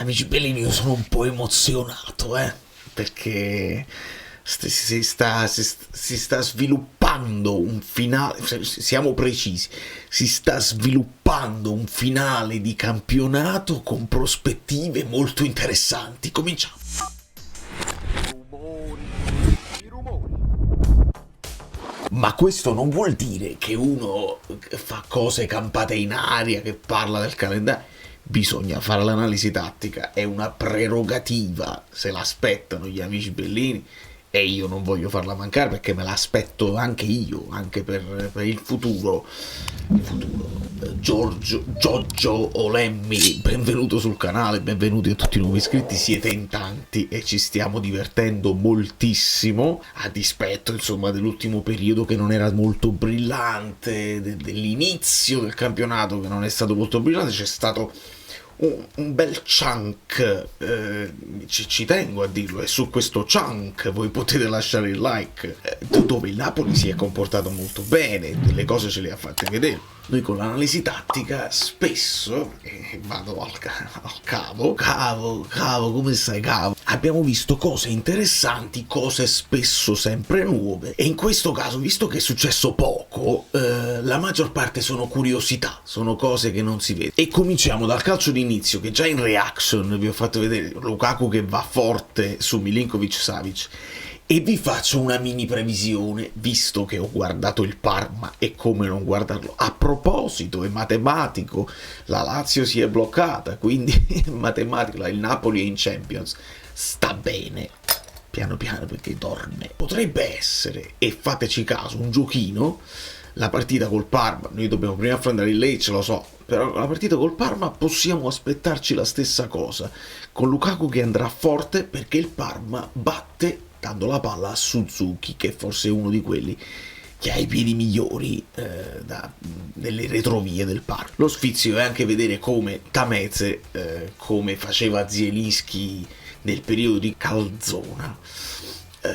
Amici Bellini, io sono un po' emozionato, perché si sta sviluppando un finale, siamo precisi, si sta sviluppando un finale di campionato con prospettive molto interessanti. Cominciamo. Ma questo non vuol dire che uno fa cose campate in aria, che parla del calendario. Bisogna fare l'analisi tattica, è una prerogativa, se l'aspettano gli amici Bellini e io non voglio farla mancare perché me l'aspetto anche io, anche per il futuro. Il futuro. Giorgio Olemmi, benvenuto sul canale, benvenuti a tutti i nuovi iscritti, siete in tanti e ci stiamo divertendo moltissimo, a dispetto insomma dell'ultimo periodo che non era molto brillante, dell'inizio del campionato che non è stato molto brillante, c'è stato un bel chunk, ci tengo a dirlo, e su questo chunk voi potete lasciare il like, dove il Napoli si è comportato molto bene, delle cose ce le ha fatte vedere. Noi con l'analisi tattica spesso, vado al cavo, come stai cavo? Abbiamo visto cose interessanti, cose spesso sempre nuove, e in questo caso, visto che è successo poco, la maggior parte sono curiosità, sono cose che non si vede. E cominciamo dal calcio d'inizio, che già in reaction vi ho fatto vedere Lukaku che va forte su Milinkovic-Savic. E vi faccio una mini previsione, visto che ho guardato il Parma e come non guardarlo. A proposito, è matematico, la Lazio si è bloccata, quindi è matematico, il Napoli è in Champions. Sta bene, piano piano perché dorme. Potrebbe essere, e fateci caso, un giochino, la partita col Parma, noi dobbiamo prima affrontare il Lecce, lo so, però la partita col Parma possiamo aspettarci la stessa cosa, con Lukaku che andrà forte perché il Parma batte dando la palla a Suzuki, che forse è uno di quelli che ha i piedi migliori nelle retrovie del parco. Lo sfizio è anche vedere come Tameze, come faceva Zielinski nel periodo di Calzona,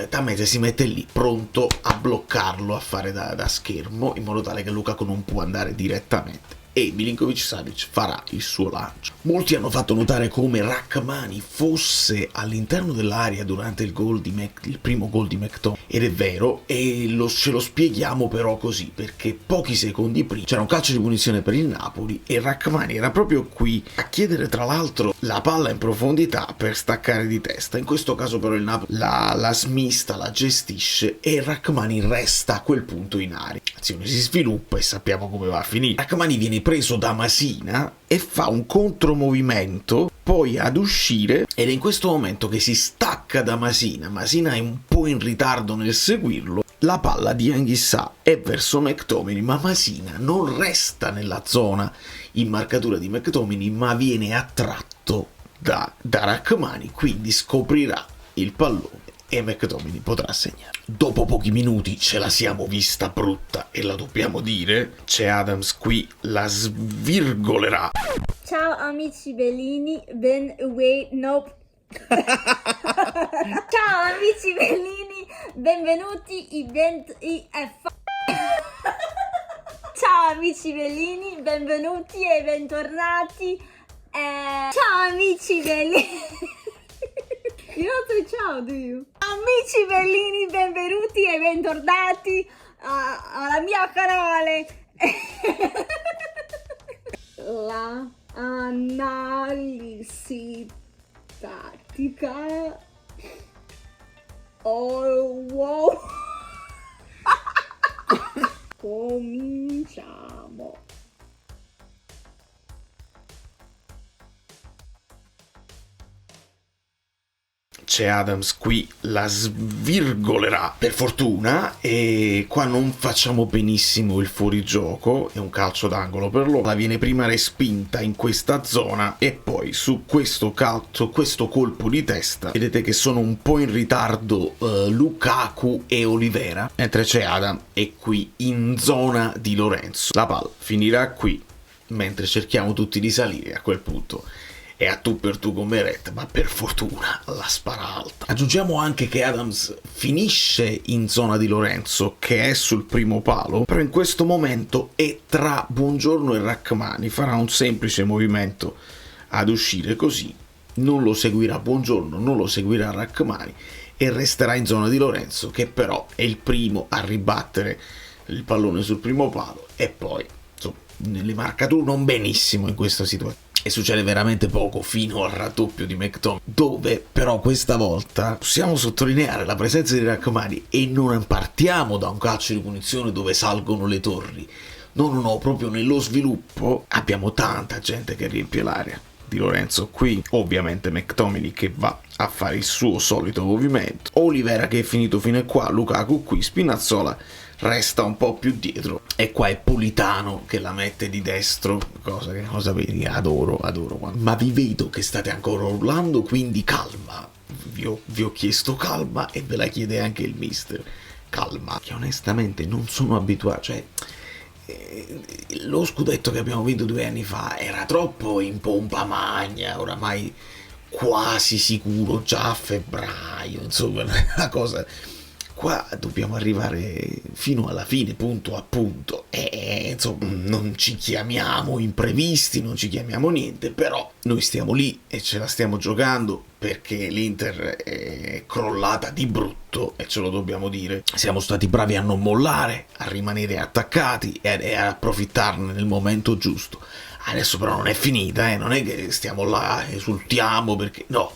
Tameze si mette lì pronto a bloccarlo, a fare da schermo, in modo tale che Lukaku non può andare direttamente. E Milinkovic-Savic farà il suo lancio. Molti hanno fatto notare come Rrahmani fosse all'interno dell'area durante il primo gol di McTominay, ed è vero, e ce lo spieghiamo però così, perché pochi secondi prima c'era un calcio di punizione per il Napoli e Rrahmani era proprio qui a chiedere tra l'altro la palla in profondità per staccare di testa. In questo caso però il Napoli la smista, la gestisce e Rrahmani resta a quel punto in area. L'azione si sviluppa e sappiamo come va a finire. Rrahmani viene preso da Masina e fa un contromovimento poi ad uscire, ed è in questo momento che si stacca da Masina è un po' in ritardo nel seguirlo, la palla di Anghissà è verso McTominay, ma Masina non resta nella zona in marcatura di McTominay ma viene attratto da Rrahmani, quindi scoprirà il pallone e McTominay potrà segnare. Dopo pochi minuti ce la siamo vista brutta e la dobbiamo dire, c'è Adams qui, la svirgolerà. Ciao amici Bellini, nope. Ciao amici Bellini, benvenuti Ciao amici Bellini, benvenuti e bentornati. Ciao amici Bellini. You don't say ciao, do you? Amici Bellini, benvenuti e bentornati alla mia canale. La analisi tattica. Oh wow. Cominciamo. C'è Adams qui, la svirgolerà per fortuna, e qua non facciamo benissimo il fuorigioco, è un calcio d'angolo per loro, la viene prima respinta in questa zona e poi su questo calcio, questo colpo di testa, vedete che sono un po' in ritardo Lukaku e Olivera, mentre c'è Adam e qui in zona di Lorenzo. La palla finirà qui mentre cerchiamo tutti di salire, a quel punto è a tu per tu con Meret, ma per fortuna la spara alta. Aggiungiamo anche che Adams finisce in zona di Lorenzo, che è sul primo palo, però in questo momento è tra Buongiorno e Rrahmani, farà un semplice movimento ad uscire così non lo seguirà Buongiorno, non lo seguirà Rachmani e resterà in zona di Lorenzo, che però è il primo a ribattere il pallone sul primo palo e poi insomma nelle marcature non benissimo in questa situazione. E succede veramente poco fino al raddoppio di McTominay, dove però questa volta possiamo sottolineare la presenza di Rachmani e non partiamo da un calcio di punizione dove salgono le torri. No, proprio nello sviluppo abbiamo tanta gente che riempie l'area di Lorenzo. Qui ovviamente McTominay che va a fare il suo solito movimento, Olivera che è finito fino a qua, Lukaku qui, Spinazzola resta un po' più dietro e qua è Politano che la mette di destro, cosa vedi, adoro ma vi vedo che state ancora urlando, quindi calma, vi ho chiesto calma e ve la chiede anche il mister, calma, che onestamente non sono abituato, cioè lo scudetto che abbiamo vinto 2 anni fa era troppo in pompa magna, oramai quasi sicuro già a febbraio, insomma una cosa. Qua dobbiamo arrivare fino alla fine, punto a punto, e insomma non ci chiamiamo imprevisti, non ci chiamiamo niente, però noi stiamo lì e ce la stiamo giocando perché l'Inter è crollata di brutto e ce lo dobbiamo dire. Siamo stati bravi a non mollare, a rimanere attaccati e a approfittarne nel momento giusto. Adesso però non è finita, non è che stiamo là, esultiamo perché no,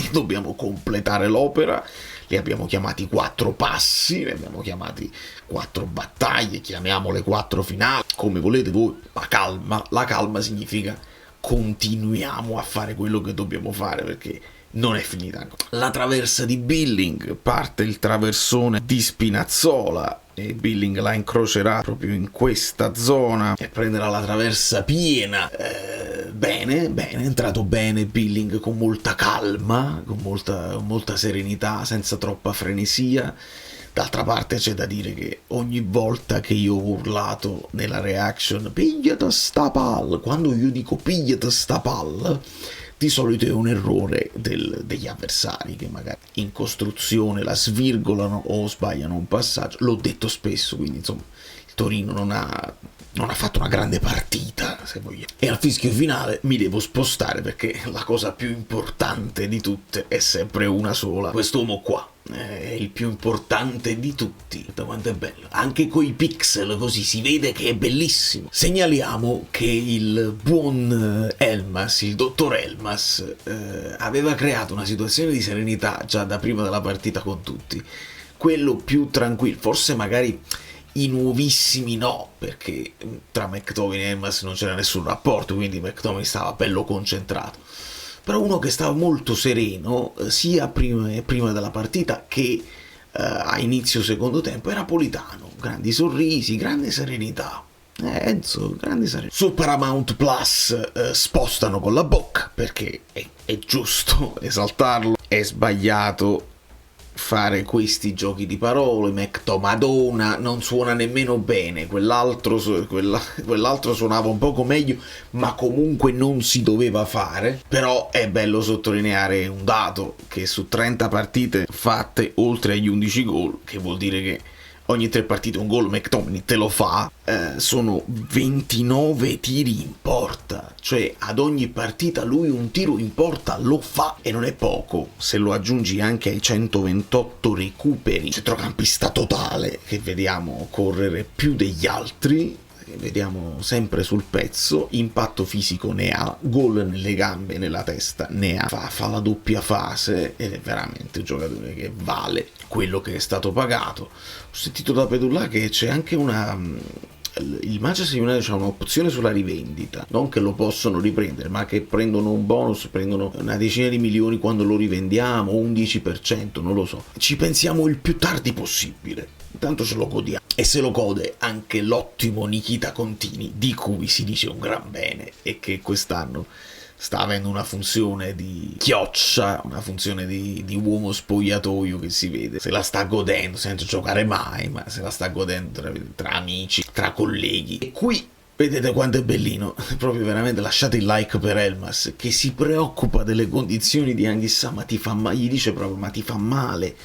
dobbiamo completare l'opera. Li abbiamo chiamati 4 passi, li abbiamo chiamati 4 battaglie, chiamiamole 4 finali, come volete voi, ma calma, la calma significa continuiamo a fare quello che dobbiamo fare perché non è finita ancora. La traversa di Billing, parte il traversone di Spinazzola e Billing la incrocerà proprio in questa zona e prenderà la traversa piena. Bene, è entrato bene Billing con molta calma, con molta serenità, senza troppa frenesia. D'altra parte c'è da dire che ogni volta che io ho urlato nella reaction pigliate sta palla, quando io dico pigliate sta palla, di solito è un errore degli avversari che magari in costruzione la svirgolano o sbagliano un passaggio. L'ho detto spesso, quindi insomma il Torino non ha fatto una grande partita, se vogliamo. E al fischio finale mi devo spostare perché la cosa più importante di tutte è sempre una sola. Quest'uomo qua è il più importante di tutti. Quanto è bello, anche coi pixel così si vede che è bellissimo. Segnaliamo che il buon Elmas, il dottor Elmas, aveva creato una situazione di serenità già da prima della partita con tutti, quello più tranquillo, forse magari i nuovissimi no, perché tra McTominay e Elmas non c'era nessun rapporto, quindi McTominay stava bello concentrato, però uno che stava molto sereno sia prima della partita che a inizio secondo tempo era Politano. Grandi sorrisi, grande serenità. Enzo, grande serenità. Su Paramount Plus spostano con la bocca perché è giusto esaltarlo, è sbagliato fare questi giochi di parole. Madonna non suona nemmeno bene, quell'altro suonava un poco meglio, ma comunque non si doveva fare. Però è bello sottolineare un dato, che su 30 partite fatte oltre agli 11 gol, che vuol dire che ogni 3 partite un gol McTominay te lo fa, sono 29 tiri in porta, cioè ad ogni partita lui un tiro in porta lo fa, e non è poco se lo aggiungi anche ai 128 recuperi. Centrocampista totale che vediamo correre più degli altri, che vediamo sempre sul pezzo, impatto fisico ne ha, gol nelle gambe, nella testa ne ha, fa la doppia fase ed è veramente un giocatore che vale quello che è stato pagato. Ho sentito da Pedulla che c'è anche il Manchester United ha un'opzione sulla rivendita, non che lo possono riprendere, ma che prendono un bonus, prendono una decina di milioni quando lo rivendiamo, o un 10%, non lo so. Ci pensiamo il più tardi possibile, intanto ce lo godiamo. E se lo gode anche l'ottimo Nikita Contini, di cui si dice un gran bene e che quest'anno sta avendo una funzione di chioccia, una funzione di uomo spogliatoio, che si vede, se la sta godendo senza giocare mai, ma se la sta godendo tra amici, tra colleghi. E qui vedete quanto è bellino, proprio veramente. Lasciate il like per Elmas, che si preoccupa delle condizioni di Anghissà, ma ti fa male, gli dice proprio ma ti fa male.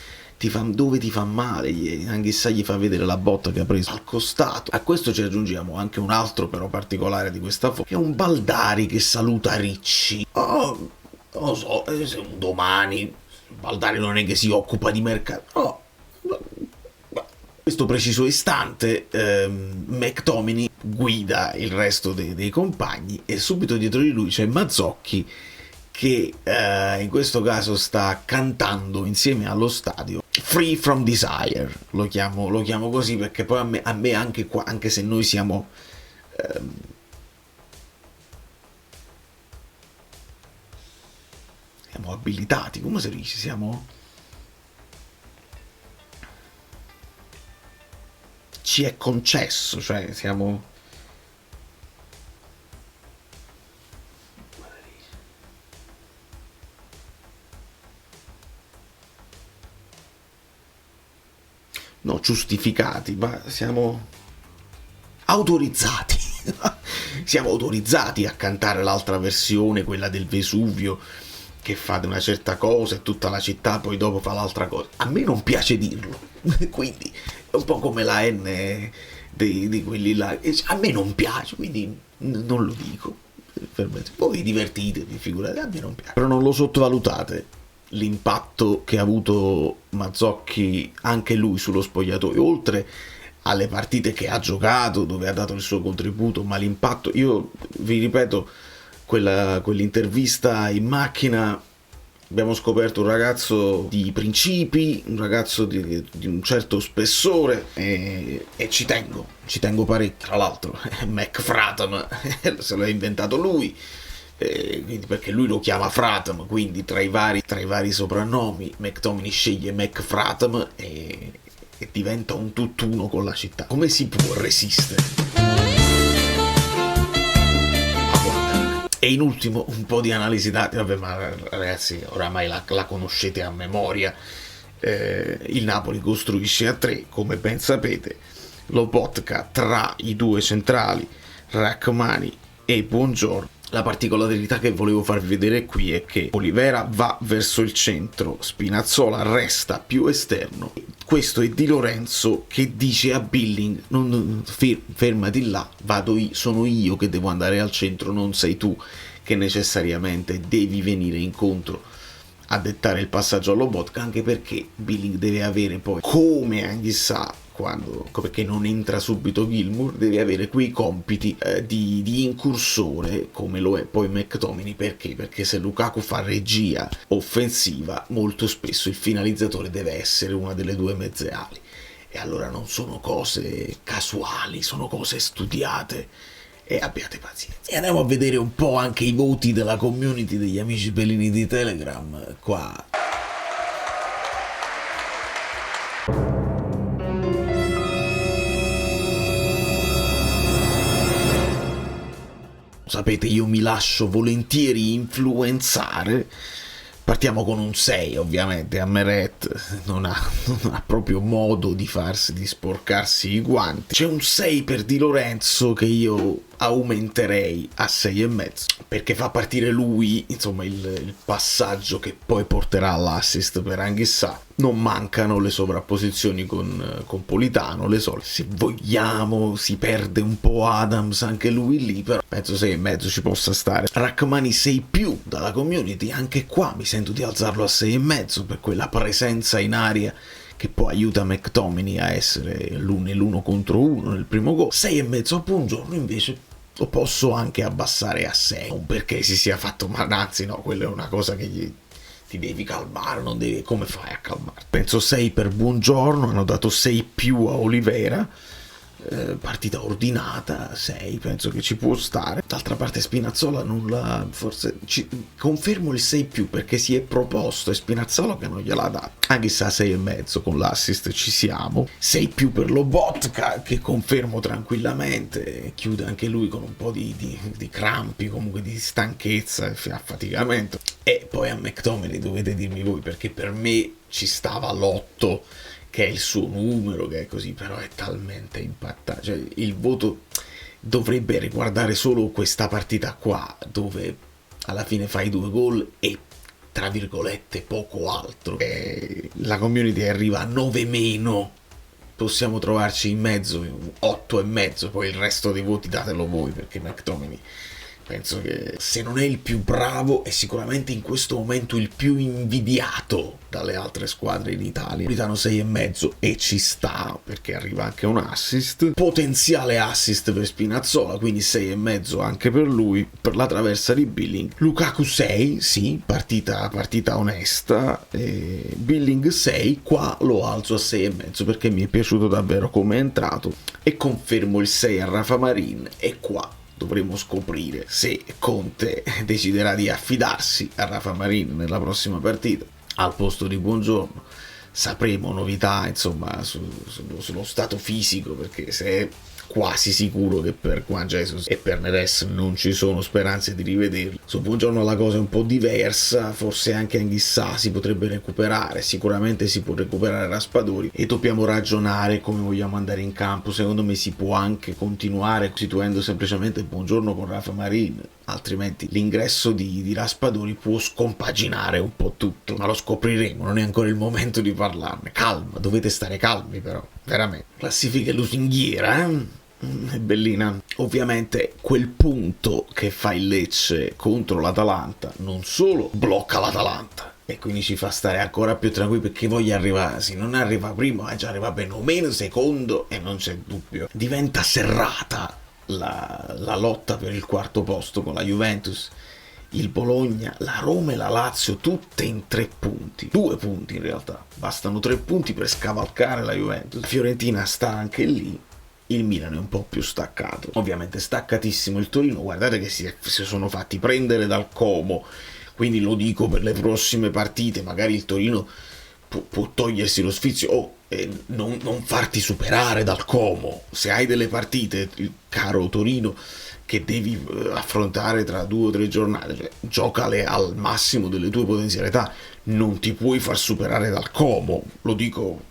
Dove ti fa male, Anghissà gli fa vedere la botta che ha preso al costato. A questo ci aggiungiamo anche un altro però particolare di questa foto, che è un Baldari che saluta Ricci. non lo so, se un domani Baldari non è che si occupa di mercato, no. Questo preciso istante McTominay guida il resto dei compagni e subito dietro di lui c'è Mazzocchi che in questo caso sta cantando insieme allo stadio Free From Desire, lo chiamo così perché poi a me anche qua, anche se noi siamo abilitati, come si dice, ci è concesso, cioè siamo... no, giustificati, ma siamo autorizzati. Siamo autorizzati a cantare l'altra versione, quella del Vesuvio, che fa una certa cosa e tutta la città poi dopo fa l'altra cosa. A me non piace dirlo, quindi è un po' come la N di quelli là. A me non piace, quindi non lo dico. Voi divertitevi, figurate, a me non piace. Però non lo sottovalutate l'impatto che ha avuto Mazzocchi anche lui sullo spogliatoio, oltre alle partite che ha giocato dove ha dato il suo contributo, ma l'impatto, io vi ripeto, quell'intervista in macchina, abbiamo scoperto un ragazzo di principi, un ragazzo di un certo spessore e ci tengo parecchio. Tra l'altro McFratham se l'ha inventato lui, quindi perché lui lo chiama Fratham, quindi tra i vari soprannomi McTominay sceglie McFratham e diventa un tutt'uno con la città. Come si può resistere? E in ultimo un po' di analisi dati, vabbè, ma ragazzi oramai la conoscete a memoria. Il Napoli costruisce a 3, come ben sapete, Lobotka tra i due centrali, Rachmani e Buongiorno. La particolarità che volevo farvi vedere qui è che Olivera va verso il centro, Spinazzola resta più esterno. Questo è Di Lorenzo che dice a Billing: fermati là, sono io che devo andare al centro, non sei tu che necessariamente devi venire incontro a dettare il passaggio allo Lobotka, anche perché Billing deve avere poi, come anche sa, perché non entra subito Gilmour, deve avere quei compiti di incursore come lo è poi McTominay. Perché se Lukaku fa regia offensiva, molto spesso il finalizzatore deve essere una delle due mezze ali, e allora non sono cose casuali, sono cose studiate, e abbiate pazienza. E andiamo a vedere un po' anche i voti della community degli amici pelini di Telegram qua. Sapete, io mi lascio volentieri influenzare. Partiamo con un 6, ovviamente. Meret non ha proprio modo di sporcarsi i guanti. C'è un 6 per Di Lorenzo che io aumenterei a 6,5, perché fa partire lui, insomma, il passaggio che poi porterà all'assist per Anghissà. Non mancano le sovrapposizioni con Politano, le solite. Se vogliamo si perde un po' Adams, anche lui lì, però penso 6,5 ci possa stare. Rachmani 6+ dalla community, anche qua mi sento di alzarlo a 6,5 per quella presenza in aria che poi aiuta McTominay a essere l'uno contro uno nel primo gol. 6,5 a Buongiorno invece lo posso anche abbassare a 6, non perché si sia fatto male, anzi no, quella è una cosa che ti devi calmare, non devi, come fai a calmare? Penso 6 per Buongiorno, hanno dato 6+ a Olivera, partita ordinata, 6 penso che ci può stare. D'altra parte Spinazzola confermo il 6+ perché si è proposto, e Spinazzola che non gliel'ha dato, anche se a 6,5 con l'assist ci siamo. 6+ per Lobotka che confermo tranquillamente, chiude anche lui con un po' di crampi, comunque di stanchezza e affaticamento. E poi a McTominay dovete dirmi voi, perché per me ci stava l'8 che è il suo numero, che è così, però è talmente impattante, cioè il voto dovrebbe riguardare solo questa partita qua, dove alla fine fai 2 gol e tra virgolette poco altro. La community arriva a 9-, possiamo trovarci in mezzo 8,5, poi il resto dei voti datelo voi, perché McTominay penso che se non è il più bravo è sicuramente in questo momento il più invidiato dalle altre squadre in Italia. Napolitano 6,5 e ci sta, perché arriva anche un assist, potenziale assist per Spinazzola, quindi 6,5 anche per lui. Per la traversa di Billing, Lukaku 6, sì, partita onesta, e Billing 6, qua lo alzo a 6,5 perché mi è piaciuto davvero come è entrato, e confermo il 6 a Rafa Marin, e qua dovremo scoprire se Conte deciderà di affidarsi a Rafa Marin nella prossima partita al posto di Buongiorno. Sapremo novità, insomma, sullo stato fisico, perché se è quasi sicuro che per Juan Jesus e per Neres non ci sono speranze di rivederlo. Su Buongiorno la cosa è un po' diversa, forse anche Anghissà si potrebbe recuperare, sicuramente si può recuperare Raspadori, e dobbiamo ragionare come vogliamo andare in campo. Secondo me si può anche continuare costituendo semplicemente Buongiorno con Rafa Marin, altrimenti l'ingresso di Raspadori può scompaginare un po' tutto, ma lo scopriremo, non è ancora il momento di parlarne. Calma, dovete stare calmi però, veramente. Classifica lusinghiera, è bellina. Ovviamente quel punto che fa il Lecce contro l'Atalanta non solo blocca l'Atalanta e quindi ci fa stare ancora più tranquilli, perché voglia arrivare, se non arriva primo, già arriva bene o meno secondo, e non c'è dubbio. Diventa serrata la lotta per il quarto posto con la Juventus, il Bologna, la Roma e la Lazio, tutte in 3 punti, 2 punti in realtà, bastano 3 punti per scavalcare la Juventus. La Fiorentina sta anche lì, il Milan è un po' più staccato, ovviamente staccatissimo il Torino. Guardate che si sono fatti prendere dal Como, quindi lo dico per le prossime partite, magari il Torino può togliersi lo sfizio, non farti superare dal Como. Se hai delle partite, caro Torino, che devi affrontare tra 2 o 3 giornate, cioè, giocale al massimo delle tue potenzialità, non ti puoi far superare dal Como, lo dico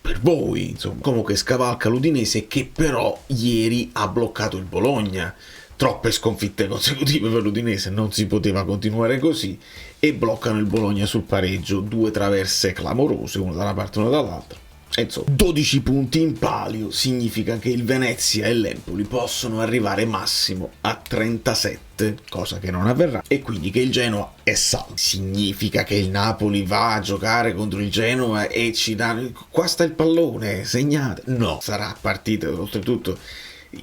per voi, insomma. Como che scavalca l'Udinese, che però ieri ha bloccato il Bologna. Troppe sconfitte consecutive per l'Udinese, non si poteva continuare così, e bloccano il Bologna sul pareggio, 2 traverse clamorose, una da una parte e una dall'altra. E insomma, 12 punti in palio significa che il Venezia e l'Empoli possono arrivare massimo a 37, cosa che non avverrà, e quindi che il Genoa è salvo. Significa che il Napoli va a giocare contro il Genoa e ci dà qua sta il pallone, segnate. No, sarà partita, oltretutto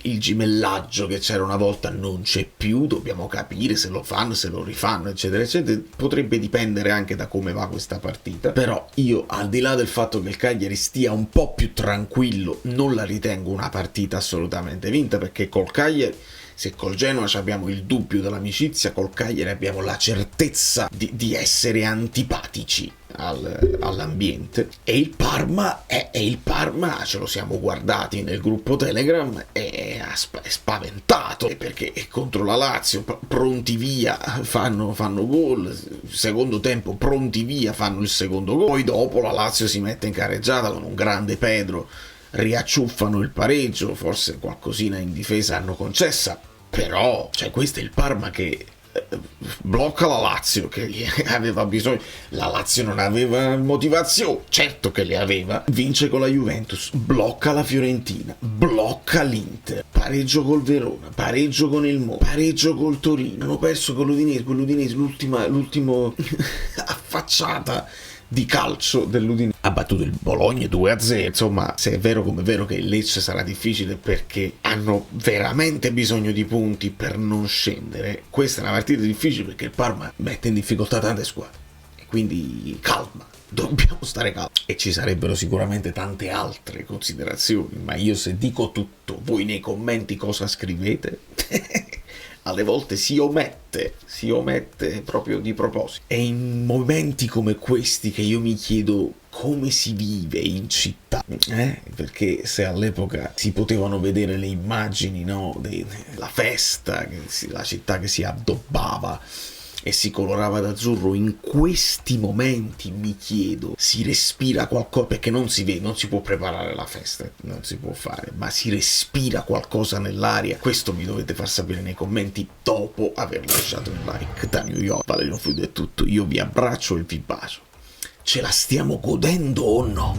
il gimellaggio che c'era una volta non c'è più, dobbiamo capire se lo fanno, se lo rifanno, eccetera eccetera. Potrebbe dipendere anche da come va questa partita, però io, al di là del fatto che il Cagliari stia un po' più tranquillo, non la ritengo una partita assolutamente vinta, perché col Cagliari, se col Genoa abbiamo il dubbio dell'amicizia, col Cagliari abbiamo la certezza di essere antipatici all'ambiente. E il Parma ce lo siamo guardati nel gruppo Telegram, è spaventato, perché contro la Lazio pronti via fanno gol, secondo tempo pronti via fanno il secondo gol, poi dopo la Lazio si mette in carreggiata con un grande Pedro, riacciuffano il pareggio, forse qualcosina in difesa hanno concessa, però cioè, questo è il Parma che blocca la Lazio, che aveva bisogno. La Lazio non aveva motivazione, certo che le aveva, vince con la Juventus, blocca la Fiorentina, blocca l'Inter, pareggio col Verona, pareggio con il Mo, pareggio col Torino, hanno perso con l'Udinese, l'ultimo affacciata di calcio dell'Udinese, ha battuto il Bologna 2-0. Insomma, se è vero come è vero che il Lecce sarà difficile perché hanno veramente bisogno di punti per non scendere, questa è una partita difficile perché il Parma mette in difficoltà tante squadre, e quindi calma, dobbiamo stare calmi. E ci sarebbero sicuramente tante altre considerazioni, ma io, se dico tutto, voi nei commenti cosa scrivete? Alle volte si omette proprio di proposito. È in momenti come questi che io mi chiedo come si vive in città, perché se all'epoca si potevano vedere le immagini, no, della festa, la città che si addobbava e si colorava d'azzurro, in questi momenti mi chiedo, si respira qualcosa, perché non si vede, non si può preparare la festa, non si può fare, ma si respira qualcosa nell'aria? Questo mi dovete far sapere nei commenti dopo aver lasciato un like. Da New York, Valerio Fluido è tutto, io vi abbraccio e vi bacio. Ce la stiamo godendo o no?